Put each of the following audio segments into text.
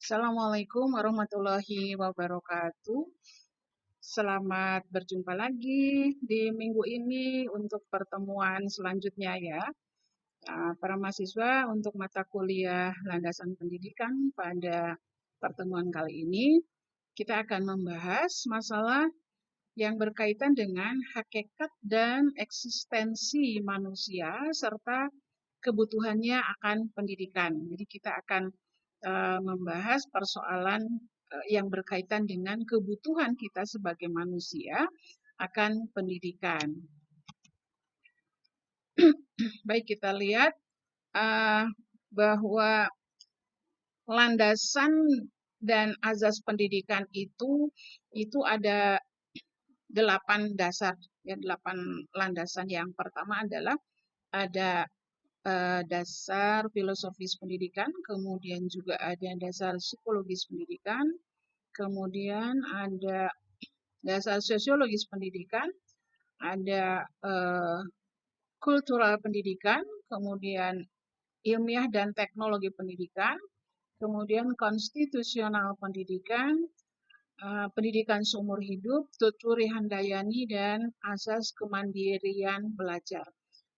Assalamualaikum warahmatullahi wabarakatuh. Selamat berjumpa lagi di minggu ini untuk pertemuan selanjutnya ya. Para mahasiswa untuk mata kuliah landasan pendidikan pada pertemuan kali ini kita akan membahas masalah yang berkaitan dengan hakikat dan eksistensi manusia serta kebutuhannya akan pendidikan. Jadi kita akan membahas persoalan yang berkaitan dengan kebutuhan kita sebagai manusia akan pendidikan. Baik, kita lihat bahwa landasan dan azas pendidikan itu ada 8 dasar, ya 8 landasan. Yang pertama adalah ada dasar filosofis pendidikan, kemudian juga ada dasar psikologis pendidikan, kemudian ada dasar sosiologis pendidikan, ada kultural pendidikan, kemudian ilmiah dan teknologi pendidikan, kemudian konstitusional pendidikan, pendidikan seumur hidup, tuturi handayani, dan asas kemandirian belajar.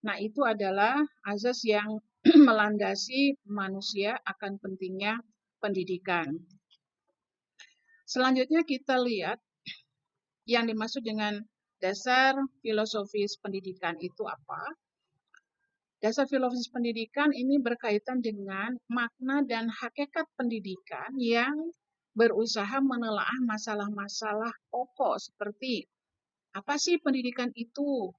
Nah, itu adalah azas yang melandasi manusia akan pentingnya pendidikan. Selanjutnya kita lihat yang dimaksud dengan dasar filosofis pendidikan itu apa. Dasar filosofis pendidikan ini berkaitan dengan makna dan hakikat pendidikan yang berusaha menelaah masalah-masalah pokok seperti apa sih pendidikan itu,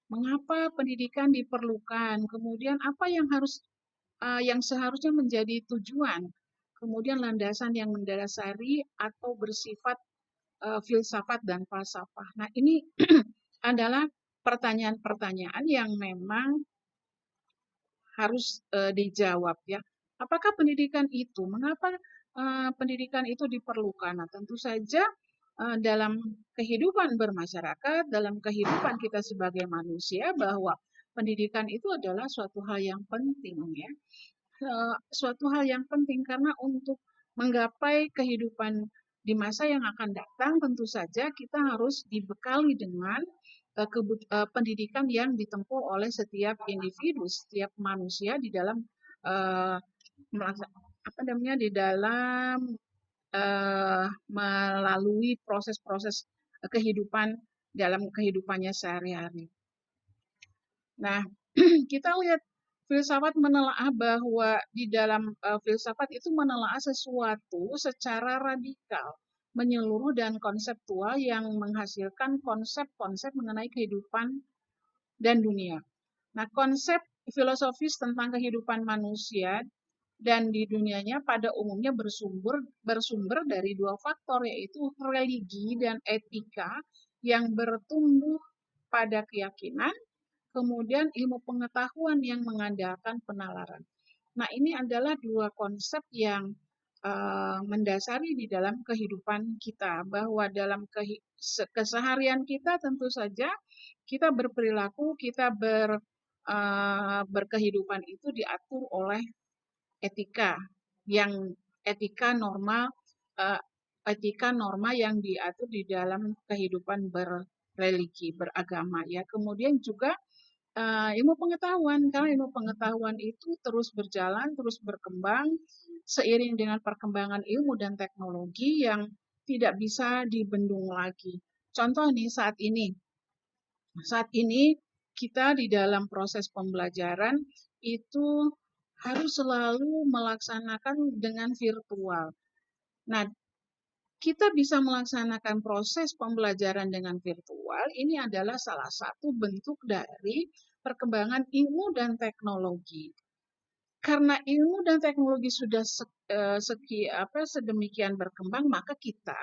mengapa pendidikan diperlukan, kemudian apa yang seharusnya menjadi tujuan, kemudian landasan yang mendasari atau bersifat filsafat dan falsafah. Nah, ini adalah pertanyaan-pertanyaan yang memang harus dijawab ya. Apakah pendidikan itu? Mengapa pendidikan itu diperlukan? Nah, tentu saja dalam kehidupan bermasyarakat, dalam kehidupan kita sebagai manusia, bahwa pendidikan itu adalah suatu hal yang penting ya. Suatu hal yang penting karena untuk menggapai kehidupan di masa yang akan datang, tentu saja kita harus dibekali dengan pendidikan yang ditempuh oleh setiap individu, setiap manusia di dalam di dalam melalui proses-proses kehidupan dalam kehidupannya sehari-hari. Nah, kita lihat filsafat menelaah bahwa di dalam filsafat itu menelaah sesuatu secara radikal, menyeluruh dan konseptual yang menghasilkan konsep-konsep mengenai kehidupan dan dunia. Nah, konsep filosofis tentang kehidupan manusia dan di dunianya pada umumnya bersumber dari dua faktor, yaitu religi dan etika yang bertumbuh pada keyakinan, kemudian ilmu pengetahuan yang mengandalkan penalaran. Nah, ini adalah dua konsep yang mendasari di dalam kehidupan kita, bahwa dalam keseharian kita tentu saja kita berperilaku, kita berkehidupan itu diatur oleh etika etika norma yang diatur di dalam kehidupan berreligi, beragama ya. Kemudian juga ilmu pengetahuan, karena ilmu pengetahuan itu terus berjalan, terus berkembang seiring dengan perkembangan ilmu dan teknologi yang tidak bisa dibendung lagi. Contoh nih saat ini kita di dalam proses pembelajaran itu harus selalu melaksanakan dengan virtual. Nah, kita bisa melaksanakan proses pembelajaran dengan virtual, ini adalah salah satu bentuk dari perkembangan ilmu dan teknologi. Karena ilmu dan teknologi sudah sedemikian berkembang, maka kita,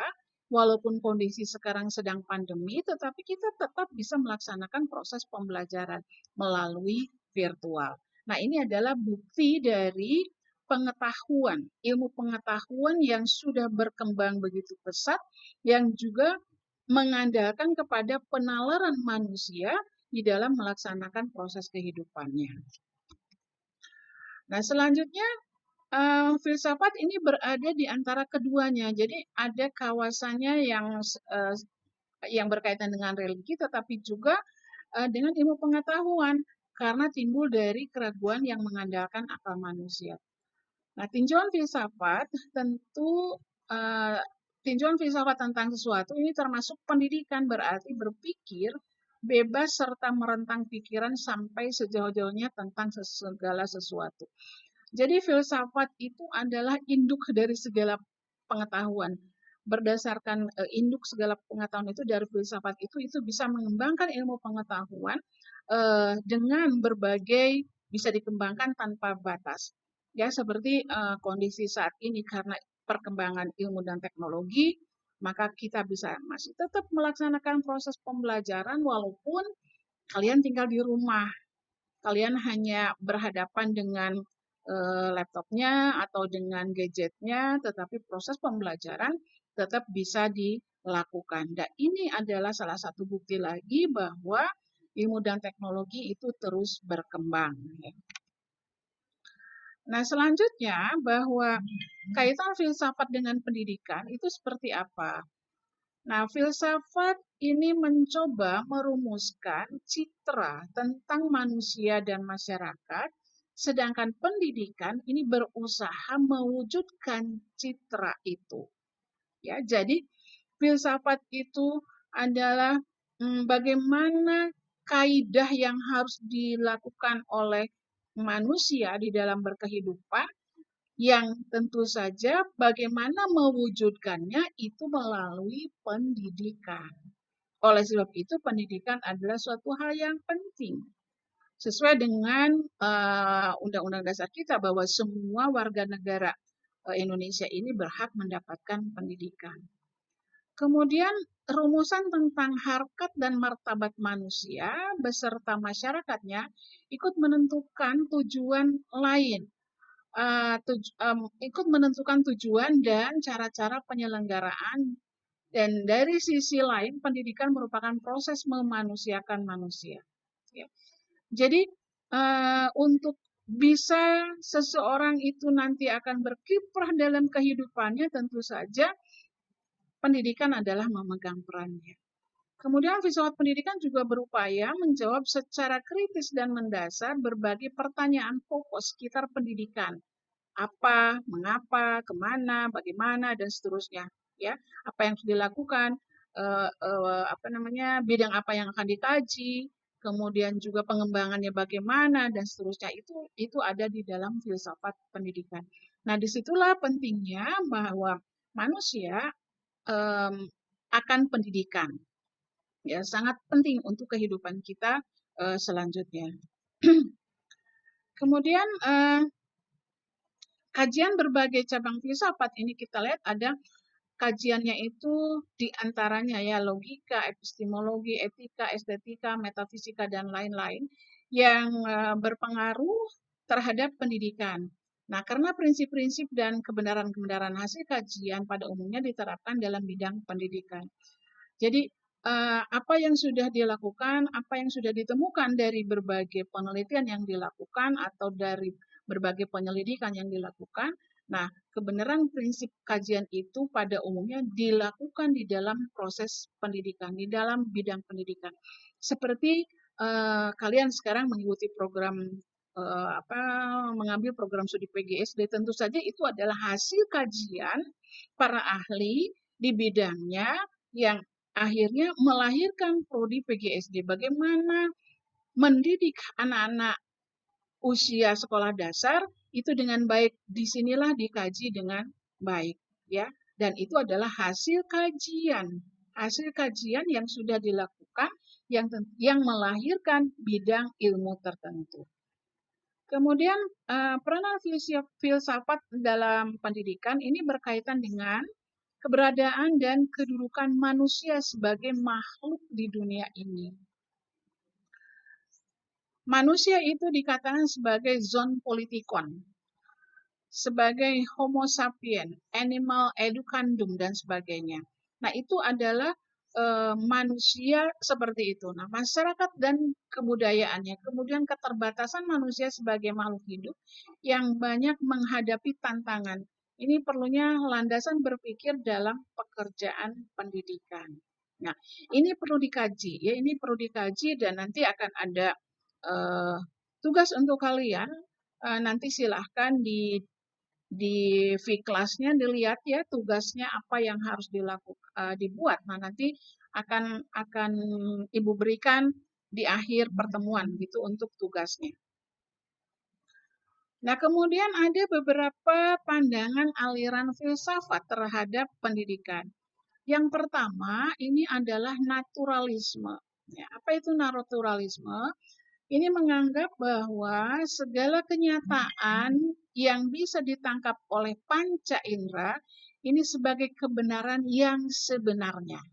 walaupun kondisi sekarang sedang pandemi, tetapi kita tetap bisa melaksanakan proses pembelajaran melalui virtual. Nah, ini adalah bukti dari pengetahuan, ilmu pengetahuan yang sudah berkembang begitu pesat, yang juga mengandalkan kepada penalaran manusia di dalam melaksanakan proses kehidupannya. Nah, selanjutnya Filsafat ini berada di antara keduanya. Jadi ada kawasannya yang berkaitan dengan religi, tetapi juga dengan ilmu pengetahuan karena timbul dari keraguan yang mengandalkan akal manusia. Nah, uh, tinjauan filsafat tentang sesuatu ini termasuk pendidikan, berarti berpikir bebas serta merentang pikiran sampai sejauh-jauhnya tentang segala sesuatu. Jadi filsafat itu adalah induk dari segala pengetahuan. Berdasarkan induk segala pengetahuan itu dari filsafat itu bisa mengembangkan ilmu pengetahuan dengan berbagai bisa dikembangkan tanpa batas. Ya, seperti kondisi saat ini karena perkembangan ilmu dan teknologi, maka kita bisa masih tetap melaksanakan proses pembelajaran walaupun kalian tinggal di rumah. Kalian hanya berhadapan dengan laptopnya atau dengan gadgetnya, tetapi proses pembelajaran tetap bisa dilakukan. Dan ini adalah salah satu bukti lagi bahwa ilmu dan teknologi itu terus berkembang. Nah, selanjutnya bahwa kaitan filsafat dengan pendidikan itu seperti apa? Nah, filsafat ini mencoba merumuskan citra tentang manusia dan masyarakat, sedangkan pendidikan ini berusaha mewujudkan citra itu. Ya, jadi filsafat itu adalah bagaimana kaidah yang harus dilakukan oleh manusia di dalam berkehidupan yang tentu saja bagaimana mewujudkannya itu melalui pendidikan. Oleh sebab itu, pendidikan adalah suatu hal yang penting. Sesuai dengan Undang-Undang Dasar kita bahwa semua warga negara Indonesia ini berhak mendapatkan pendidikan. Kemudian rumusan tentang harkat dan martabat manusia beserta masyarakatnya ikut menentukan tujuan lain ikut menentukan tujuan dan cara-cara penyelenggaraan. Dan dari sisi lain, pendidikan merupakan proses memanusiakan manusia. Ya. Jadi untuk bisa seseorang itu nanti akan berkiprah dalam kehidupannya, tentu saja pendidikan adalah memegang perannya. Kemudian filsafat pendidikan juga berupaya menjawab secara kritis dan mendasar berbagai pertanyaan pokok sekitar pendidikan. Apa, mengapa, kemana, bagaimana, dan seterusnya. Ya, apa yang harus dilakukan, bidang apa yang akan dikaji, kemudian juga pengembangannya bagaimana, dan seterusnya. Itu ada di dalam filsafat pendidikan. Nah, disitulah pentingnya bahwa manusia akan pendidikan. Ya, sangat penting untuk kehidupan kita selanjutnya. Kemudian kajian berbagai cabang filsafat ini kita lihat ada kajiannya itu diantaranya ya logika, epistemologi, etika, estetika, metafisika, dan lain-lain yang berpengaruh terhadap pendidikan. Nah, karena prinsip-prinsip dan kebenaran-kebenaran hasil kajian pada umumnya diterapkan dalam bidang pendidikan. Jadi, apa yang sudah dilakukan, apa yang sudah ditemukan dari berbagai penelitian yang dilakukan atau dari berbagai penyelidikan yang dilakukan, nah, kebenaran prinsip kajian itu pada umumnya dilakukan di dalam proses pendidikan, di dalam bidang pendidikan. Seperti kalian sekarang mengikuti program mengambil program studi PGSD, tentu saja itu adalah hasil kajian para ahli di bidangnya yang akhirnya melahirkan prodi PGSD. Bagaimana mendidik anak-anak usia sekolah dasar itu dengan baik, disinilah dikaji dengan baik, ya. Dan itu adalah hasil kajian yang sudah dilakukan yang melahirkan bidang ilmu tertentu. Kemudian peranan filsafat dalam pendidikan ini berkaitan dengan keberadaan dan kedudukan manusia sebagai makhluk di dunia ini. Manusia itu dikatakan sebagai zon politikon, sebagai homo sapien, animal educandum, dan sebagainya. Nah, itu adalah manusia seperti itu. Nah, masyarakat dan kebudayaannya, kemudian keterbatasan manusia sebagai makhluk hidup yang banyak menghadapi tantangan. Ini perlunya landasan berpikir dalam pekerjaan pendidikan. Nah, ini perlu dikaji, ya, ini perlu dikaji dan nanti akan ada uh, tugas untuk kalian. Nanti silahkan di V-kelasnya dilihat ya tugasnya apa yang harus dilakukan dibuat. Nah, nanti akan Ibu berikan di akhir pertemuan gitu untuk tugasnya. Nah, kemudian ada beberapa pandangan aliran filsafat terhadap pendidikan. Yang pertama, ini adalah naturalisme. Ya, apa itu naturalisme? Ini menganggap bahwa segala kenyataan yang bisa ditangkap oleh panca indera ini sebagai kebenaran yang sebenarnya.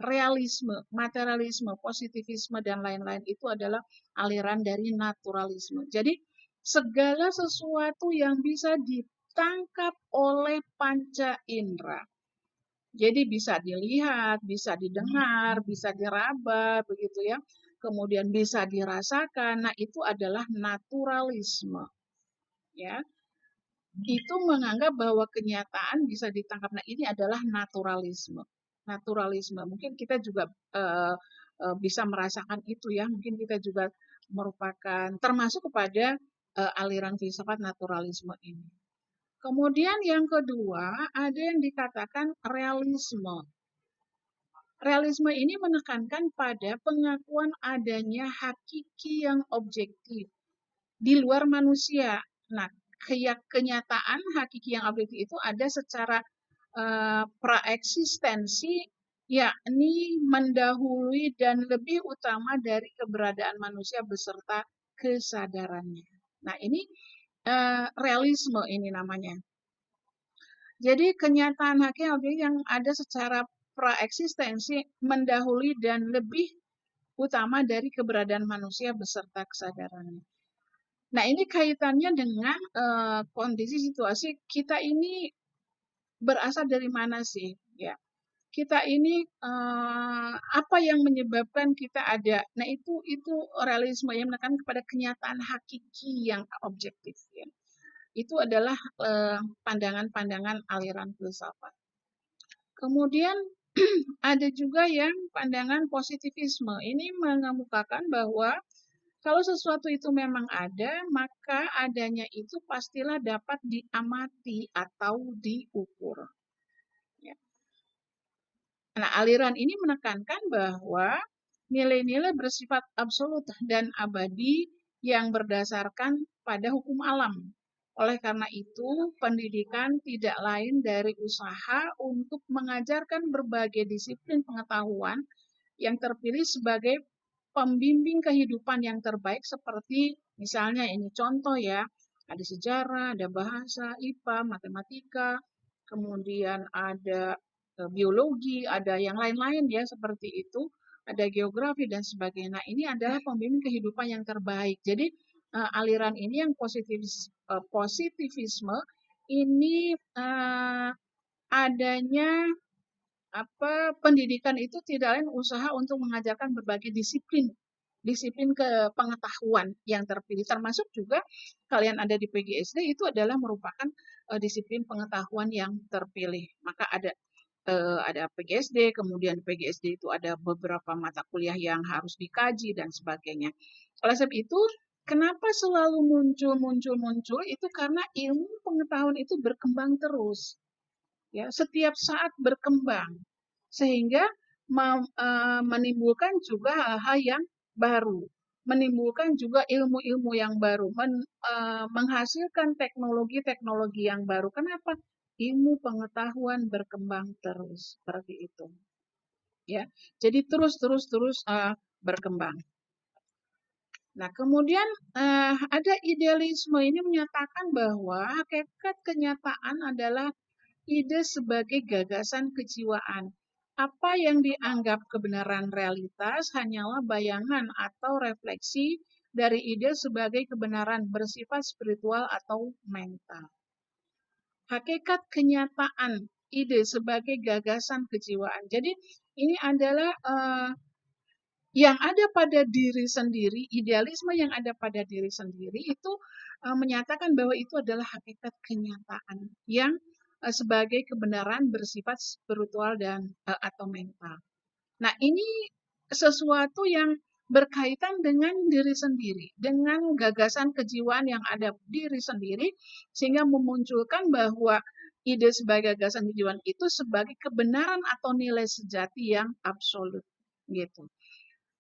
Realisme, materialisme, positivisme, dan lain-lain itu adalah aliran dari naturalisme. Jadi segala sesuatu yang bisa ditangkap oleh panca indera. Jadi bisa dilihat, bisa didengar, bisa diraba, begitu ya. Kemudian bisa dirasakan. Nah, itu adalah naturalisme. Ya. Itu menganggap bahwa kenyataan bisa ditangkap. Nah, ini adalah naturalisme. Naturalisme. Mungkin kita juga bisa merasakan itu ya. Mungkin kita juga merupakan termasuk kepada aliran filsafat naturalisme ini. Kemudian yang kedua, ada yang dikatakan realisme. Realisme ini menekankan pada pengakuan adanya hakiki yang objektif di luar manusia. Nah, kenyataan hakiki yang objektif itu ada secara praeksistensi, yakni mendahului dan lebih utama dari keberadaan manusia beserta kesadarannya. Nah, ini realisme ini namanya. Jadi kenyataan hakiki yang ada secara praeksistensi mendahului dan lebih utama dari keberadaan manusia beserta kesadarannya. Nah, ini kaitannya dengan kondisi situasi kita ini berasal dari mana sih? Ya, kita ini apa yang menyebabkan kita ada? Nah, itu realisme yang menekan kepada kenyataan hakiki yang objektif. Ya. Itu adalah pandangan-pandangan aliran filsafat. Kemudian ada juga yang pandangan positivisme. Ini mengemukakan bahwa kalau sesuatu itu memang ada, maka adanya itu pastilah dapat diamati atau diukur. Ya. Nah, aliran ini menekankan bahwa nilai-nilai bersifat absolut dan abadi yang berdasarkan pada hukum alam. Oleh karena itu, pendidikan tidak lain dari usaha untuk mengajarkan berbagai disiplin pengetahuan yang terpilih sebagai pembimbing kehidupan yang terbaik seperti misalnya ini contoh ya, ada sejarah, ada bahasa, IPA, matematika, kemudian ada biologi, ada yang lain-lain ya seperti itu, ada geografi dan sebagainya. Nah, ini adalah pembimbing kehidupan yang terbaik. Jadi aliran ini yang positivisme ini adanya pendidikan itu tidak lain usaha untuk mengajarkan berbagai disiplin ke pengetahuan yang terpilih, termasuk juga kalian ada di PGSD itu adalah merupakan disiplin pengetahuan yang terpilih. Maka ada PGSD, kemudian PGSD itu ada beberapa mata kuliah yang harus dikaji dan sebagainya. Oleh sebab itu, kenapa selalu muncul itu karena ilmu pengetahuan itu berkembang terus. Ya, setiap saat berkembang sehingga menimbulkan juga hal-hal yang baru, menimbulkan juga ilmu-ilmu yang baru, menghasilkan teknologi-teknologi yang baru. Kenapa? Ilmu pengetahuan berkembang terus seperti itu. Ya, jadi terus berkembang. Nah, kemudian ada idealisme ini menyatakan bahwa hakikat kenyataan adalah ide sebagai gagasan kejiwaan. Apa yang dianggap kebenaran realitas hanyalah bayangan atau refleksi dari ide sebagai kebenaran bersifat spiritual atau mental. Hakikat kenyataan ide sebagai gagasan kejiwaan. Jadi ini adalah yang ada pada diri sendiri, idealisme yang ada pada diri sendiri itu menyatakan bahwa itu adalah hakikat kenyataan yang sebagai kebenaran bersifat spiritual dan atau mental. Nah, ini sesuatu yang berkaitan dengan diri sendiri, dengan gagasan kejiwaan yang ada diri sendiri, sehingga memunculkan bahwa ide sebagai gagasan kejiwaan itu sebagai kebenaran atau nilai sejati yang absolut, gitu.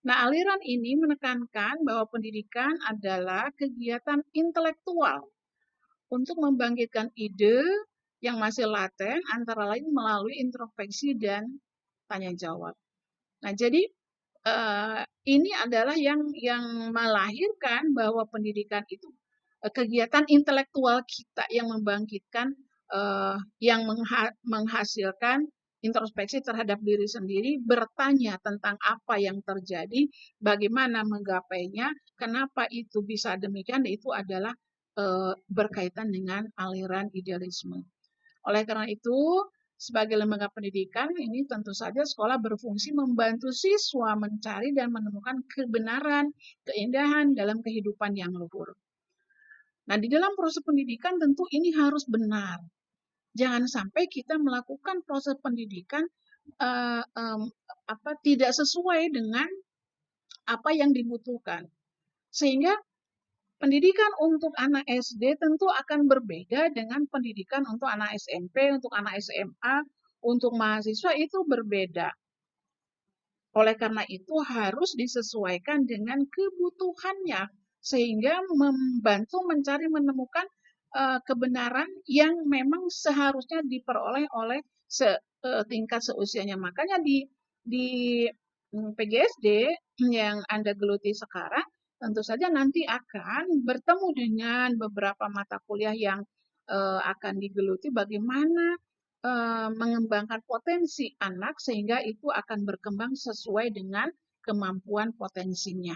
Nah, aliran ini menekankan bahwa pendidikan adalah kegiatan intelektual untuk membangkitkan ide yang masih laten, antara lain melalui introspeksi dan tanya jawab. Nah, jadi ini adalah yang melahirkan bahwa pendidikan itu kegiatan intelektual kita yang membangkitkan, yang menghasilkan introspeksi terhadap diri sendiri, bertanya tentang apa yang terjadi, bagaimana menggapainya, kenapa itu bisa demikian, itu adalah berkaitan dengan aliran idealisme. Oleh karena itu, sebagai lembaga pendidikan, ini tentu saja sekolah berfungsi membantu siswa mencari dan menemukan kebenaran, keindahan dalam kehidupan yang luhur. Nah, di dalam proses pendidikan tentu ini harus benar. Jangan sampai kita melakukan proses pendidikan tidak sesuai dengan apa yang dibutuhkan. Sehingga pendidikan untuk anak SD tentu akan berbeda dengan pendidikan untuk anak SMP, untuk anak SMA, untuk mahasiswa itu berbeda. Oleh karena itu harus disesuaikan dengan kebutuhannya sehingga membantu mencari menemukan kebenaran yang memang seharusnya diperoleh oleh tingkat seusianya. Makanya di PGSD yang Anda geluti sekarang tentu saja nanti akan bertemu dengan beberapa mata kuliah yang akan digeluti bagaimana mengembangkan potensi anak sehingga itu akan berkembang sesuai dengan kemampuan potensinya.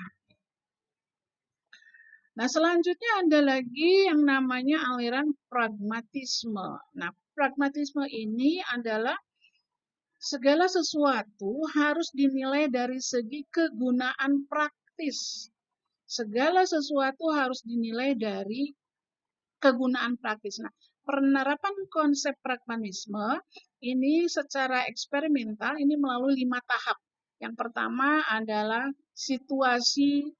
Nah, selanjutnya ada lagi yang namanya aliran pragmatisme. Nah, pragmatisme ini adalah segala sesuatu harus dinilai dari segi kegunaan praktis. Segala sesuatu harus dinilai dari kegunaan praktis. Nah, penerapan konsep pragmatisme ini secara eksperimental ini melalui 5 tahap. Yang pertama adalah situasi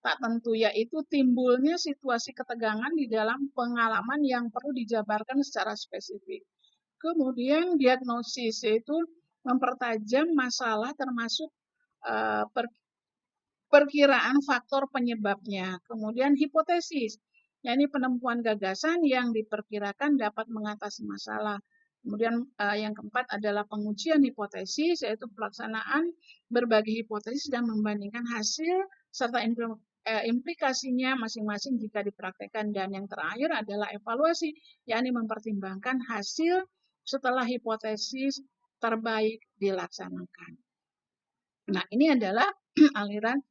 tak tentu, yaitu timbulnya situasi ketegangan di dalam pengalaman yang perlu dijabarkan secara spesifik. Kemudian diagnosis, yaitu mempertajam masalah termasuk perkiraan faktor penyebabnya. Kemudian hipotesis, yakni penemuan gagasan yang diperkirakan dapat mengatasi masalah. Kemudian yang keempat adalah pengujian hipotesis, yaitu pelaksanaan berbagai hipotesis dan membandingkan hasil serta implikasinya masing-masing jika dipraktekkan. Dan yang terakhir adalah evaluasi, yakni mempertimbangkan hasil setelah hipotesis terbaik dilaksanakan. Nah, ini adalah aliran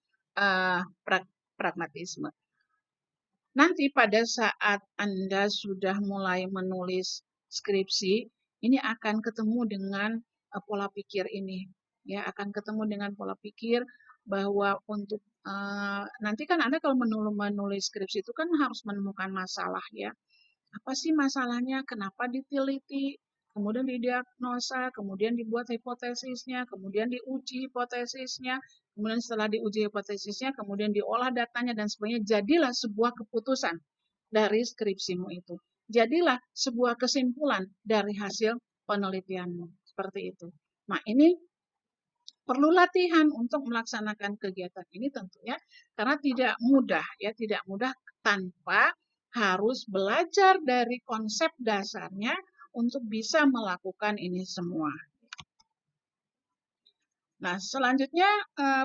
pragmatisme. Nanti pada saat Anda sudah mulai menulis skripsi, ini akan ketemu dengan pola pikir ini. Ya, akan ketemu dengan pola pikir bahwa untuk nanti kan Anda kalau menulis skripsi itu kan harus menemukan masalah ya. Apa sih masalahnya? Kenapa diteliti? Kemudian didiagnosa, kemudian dibuat hipotesisnya, kemudian diuji hipotesisnya, kemudian setelah diuji hipotesisnya, kemudian diolah datanya dan sebagainya, jadilah sebuah keputusan dari skripsimu itu. Jadilah sebuah kesimpulan dari hasil penelitianmu. Seperti itu. Nah, ini perlu latihan untuk melaksanakan kegiatan ini tentunya karena tidak mudah ya, tidak mudah tanpa harus belajar dari konsep dasarnya untuk bisa melakukan ini semua. Nah, selanjutnya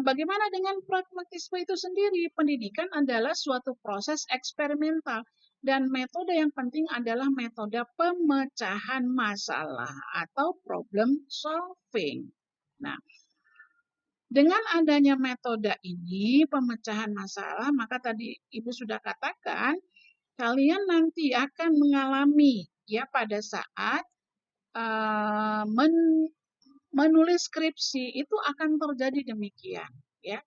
bagaimana dengan pragmatisme itu sendiri? Pendidikan adalah suatu proses eksperimental dan metode yang penting adalah metode pemecahan masalah atau problem solving. Nah, dengan adanya metode ini, pemecahan masalah, maka tadi Ibu sudah katakan, kalian nanti akan mengalami ya pada saat menulis skripsi itu akan terjadi demikian, ya.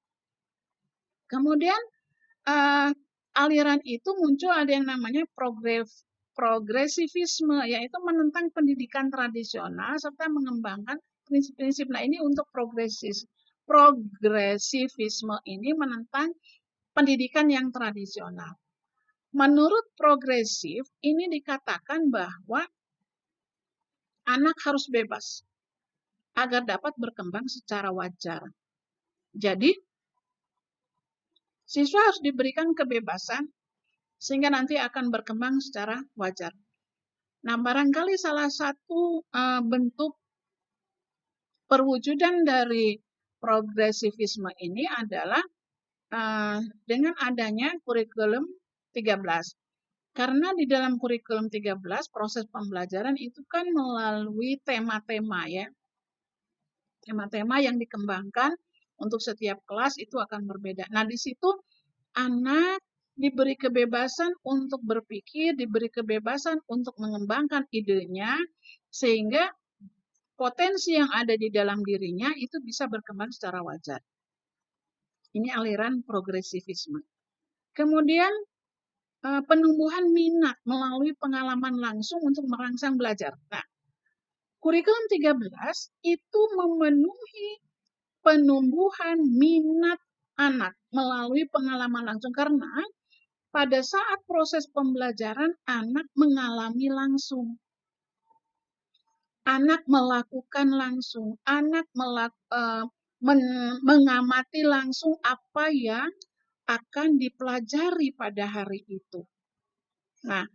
Kemudian aliran itu muncul ada yang namanya progresivisme, yaitu menentang pendidikan tradisional serta mengembangkan prinsip-prinsip. Nah, ini untuk progresivisme ini menentang pendidikan yang tradisional. Menurut progresif, ini dikatakan bahwa anak harus bebas agar dapat berkembang secara wajar. Jadi, siswa harus diberikan kebebasan sehingga nanti akan berkembang secara wajar. Nah, barangkali salah satu bentuk perwujudan dari progresivisme ini adalah dengan adanya kurikulum 13. Karena di dalam kurikulum 13, proses pembelajaran itu kan melalui tema-tema, ya. Tema-tema yang dikembangkan untuk setiap kelas itu akan berbeda. Nah, di situ anak diberi kebebasan untuk berpikir, diberi kebebasan untuk mengembangkan idenya, sehingga potensi yang ada di dalam dirinya itu bisa berkembang secara wajar. Ini aliran progresivisme. Kemudian penumbuhan minat melalui pengalaman langsung untuk merangsang belajar. Nah, kurikulum 13 itu memenuhi penumbuhan minat anak melalui pengalaman langsung, karena pada saat proses pembelajaran anak mengalami langsung. Anak melakukan langsung, anak mengamati langsung apa yang akan dipelajari pada hari itu. Nah,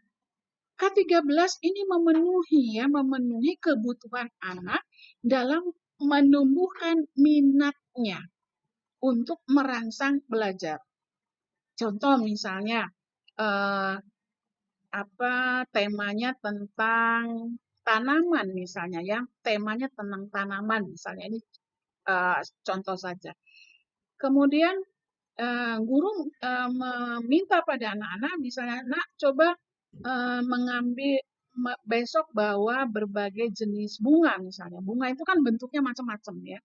K13 ini memenuhi kebutuhan anak dalam menumbuhkan minatnya untuk merangsang belajar. Contoh misalnya temanya tentang tanaman misalnya, ya, temanya tentang tanaman misalnya, ini contoh saja. Kemudian guru meminta pada anak-anak, misalnya, nak coba mengambil besok bawa berbagai jenis bunga misalnya. Bunga itu kan bentuknya macam-macam, ya.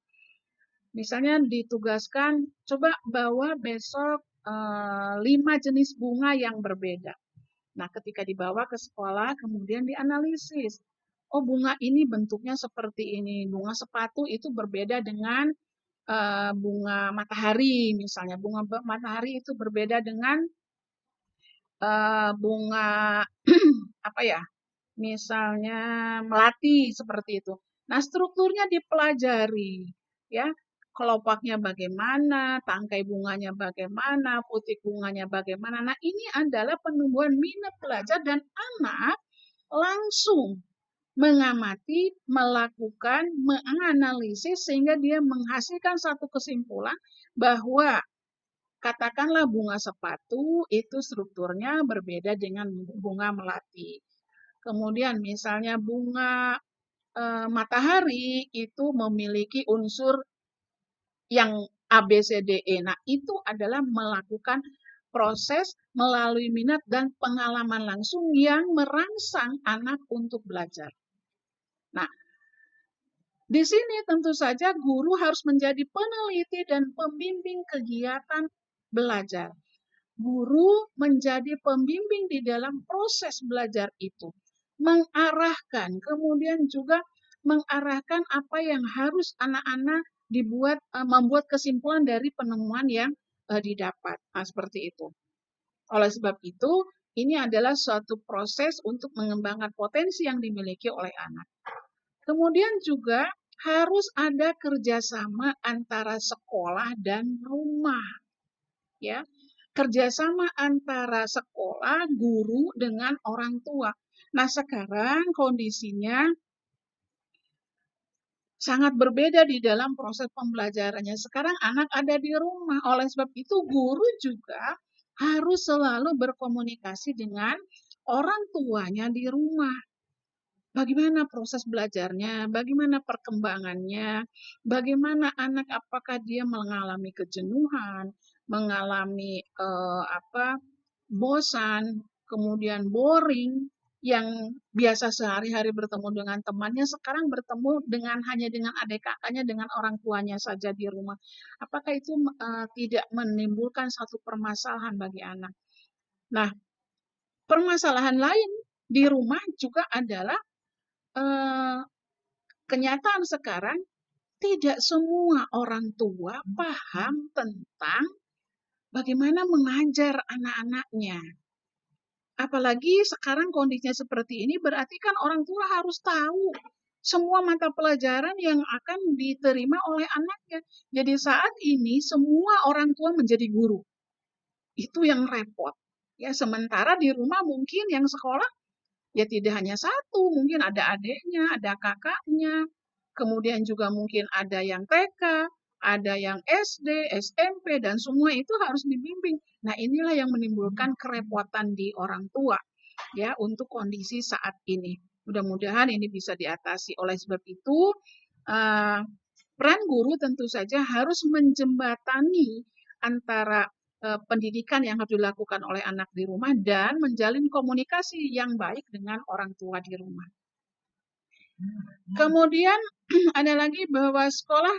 Misalnya ditugaskan coba bawa besok 5 jenis bunga yang berbeda. Nah, ketika dibawa ke sekolah, kemudian dianalisis. Oh, bunga ini bentuknya seperti ini. Bunga sepatu itu berbeda dengan bunga matahari, misalnya. Bunga matahari itu berbeda dengan bunga misalnya melati, seperti itu. Nah, strukturnya dipelajari, ya. Kelopaknya bagaimana, tangkai bunganya bagaimana, putik bunganya bagaimana. Nah, ini adalah penumbuhan minat belajar dan anak langsung mengamati, melakukan, menganalisis sehingga dia menghasilkan satu kesimpulan bahwa katakanlah bunga sepatu itu strukturnya berbeda dengan bunga melati. Kemudian misalnya bunga matahari itu memiliki unsur yang ABCDE. Nah, itu adalah melakukan proses melalui minat dan pengalaman langsung yang merangsang anak untuk belajar. Nah, di sini tentu saja guru harus menjadi peneliti dan pembimbing kegiatan belajar. Guru menjadi pembimbing di dalam proses belajar itu. Mengarahkan, kemudian juga mengarahkan apa yang harus anak-anak membuat kesimpulan dari penemuan yang didapat. Nah, seperti itu. Oleh sebab itu, ini adalah suatu proses untuk mengembangkan potensi yang dimiliki oleh anak. Kemudian juga harus ada kerjasama antara sekolah dan rumah, ya. Kerjasama antara sekolah, guru, dengan orang tua. Nah, sekarang kondisinya sangat berbeda di dalam proses pembelajarannya. Sekarang anak ada di rumah. Oleh sebab itu, guru juga harus selalu berkomunikasi dengan orang tuanya di rumah. Bagaimana proses belajarnya, bagaimana perkembangannya, bagaimana anak, apakah dia mengalami kejenuhan, mengalami bosan, kemudian boring. yang biasa sehari-hari bertemu dengan temannya, sekarang bertemu hanya dengan adik kakaknya, dengan orang tuanya saja di rumah. Apakah itu tidak menimbulkan satu permasalahan bagi anak? Nah, permasalahan lain di rumah juga adalah eh, kenyataan sekarang tidak semua orang tua paham tentang bagaimana mengajar anak-anaknya. Apalagi sekarang kondisinya seperti ini, berarti kan orang tua harus tahu semua mata pelajaran yang akan diterima oleh anaknya. Jadi saat ini semua orang tua menjadi guru. Itu yang repot. Ya, sementara di rumah mungkin yang sekolah ya tidak hanya satu, mungkin ada adiknya, ada kakaknya, kemudian juga mungkin ada yang TK, ada yang SD, SMP, dan semua itu harus dibimbing. Nah, inilah yang menimbulkan kerepotan di orang tua ya untuk kondisi saat ini. Mudah-mudahan ini bisa diatasi. Oleh sebab itu, peran guru tentu saja harus menjembatani antara pendidikan yang harus dilakukan oleh anak di rumah dan menjalin komunikasi yang baik dengan orang tua di rumah. Kemudian ada lagi bahwa sekolah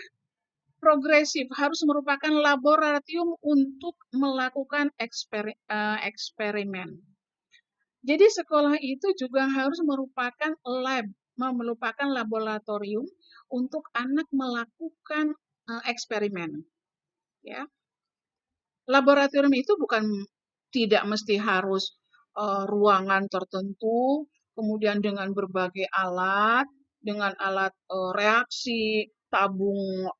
progresif harus merupakan laboratorium untuk melakukan eksperimen. Jadi sekolah itu juga harus merupakan merupakan laboratorium untuk anak melakukan eksperimen. Ya, laboratorium itu bukan tidak mesti harus ruangan tertentu, kemudian dengan berbagai alat, dengan alat reaksi, tabung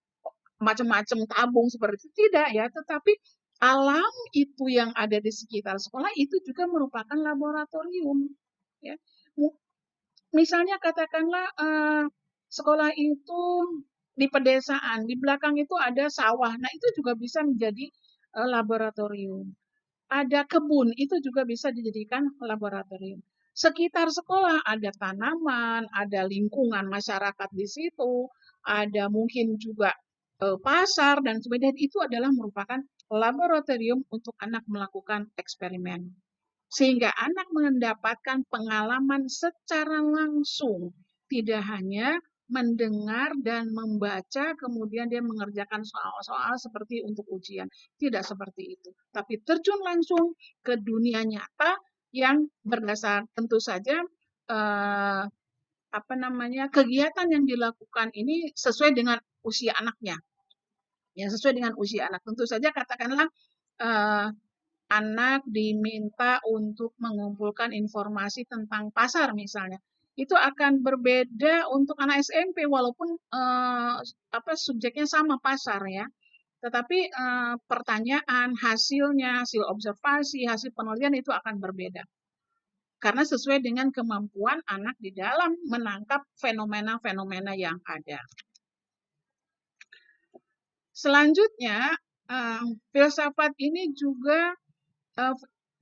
macam-macam tabung seperti itu tidak ya, tetapi alam itu yang ada di sekitar sekolah itu juga merupakan laboratorium. Ya, misalnya katakanlah sekolah itu di pedesaan, di belakang itu ada sawah. Nah, itu juga bisa menjadi laboratorium. Ada kebun, itu juga bisa dijadikan laboratorium. Sekitar sekolah ada tanaman, ada lingkungan masyarakat di situ, ada mungkin juga pasar dan sebagainya. Itu adalah merupakan laboratorium untuk anak melakukan eksperimen. Sehingga anak mendapatkan pengalaman secara langsung, tidak hanya mendengar dan membaca, kemudian dia mengerjakan soal-soal seperti untuk ujian. Tidak seperti itu. Tapi terjun langsung ke dunia nyata yang berdasar tentu saja kegiatan yang dilakukan ini sesuai dengan usia anaknya. Ya, sesuai dengan usia anak. Tentu saja katakanlah anak diminta untuk mengumpulkan informasi tentang pasar misalnya. Itu akan berbeda untuk anak SMP walaupun subjeknya sama pasar ya. Tetapi pertanyaan, hasilnya, hasil observasi, hasil penelitian itu akan berbeda. Karena sesuai dengan kemampuan anak di dalam menangkap fenomena-fenomena yang ada. Selanjutnya, filsafat ini juga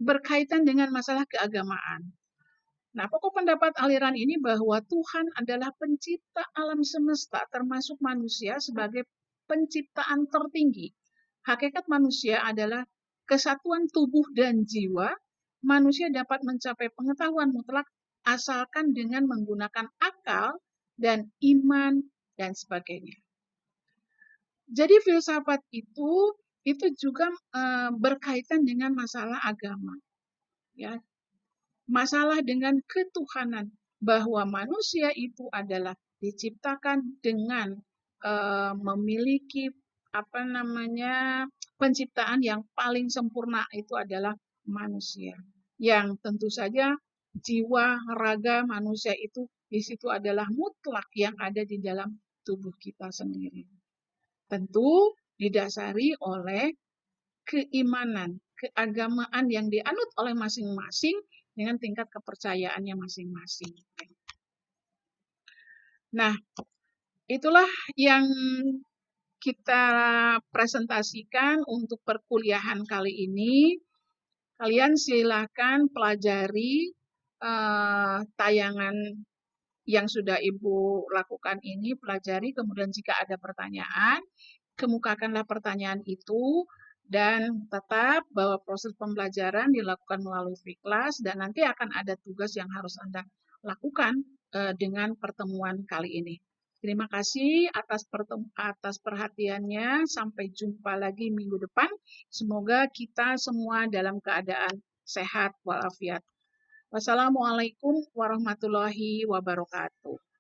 berkaitan dengan masalah keagamaan. Nah, pokok pendapat aliran ini bahwa Tuhan adalah pencipta alam semesta, termasuk manusia sebagai penciptaan tertinggi. Hakikat manusia adalah kesatuan tubuh dan jiwa. Manusia dapat mencapai pengetahuan mutlak asalkan dengan menggunakan akal dan iman dan sebagainya. Jadi filsafat itu juga berkaitan dengan masalah agama, ya, masalah dengan ketuhanan, bahwa manusia itu adalah diciptakan dengan memiliki penciptaan yang paling sempurna itu adalah manusia, yang tentu saja jiwa raga manusia itu di situ adalah mutlak yang ada di dalam tubuh kita sendiri. Tentu didasari oleh keimanan, keagamaan yang dianut oleh masing-masing dengan tingkat kepercayaannya masing-masing. Nah, itulah yang kita presentasikan untuk perkuliahan kali ini. Kalian silakan pelajari tayangan yang sudah Ibu lakukan ini, pelajari, kemudian jika ada pertanyaan, kemukakanlah pertanyaan itu Dan tetap bahwa proses pembelajaran dilakukan melalui free class dan nanti akan ada tugas yang harus Anda lakukan dengan pertemuan kali ini. Terima kasih atas perhatiannya. Sampai jumpa lagi minggu depan. Semoga kita semua dalam keadaan sehat walafiat. Wassalamualaikum warahmatullahi wabarakatuh.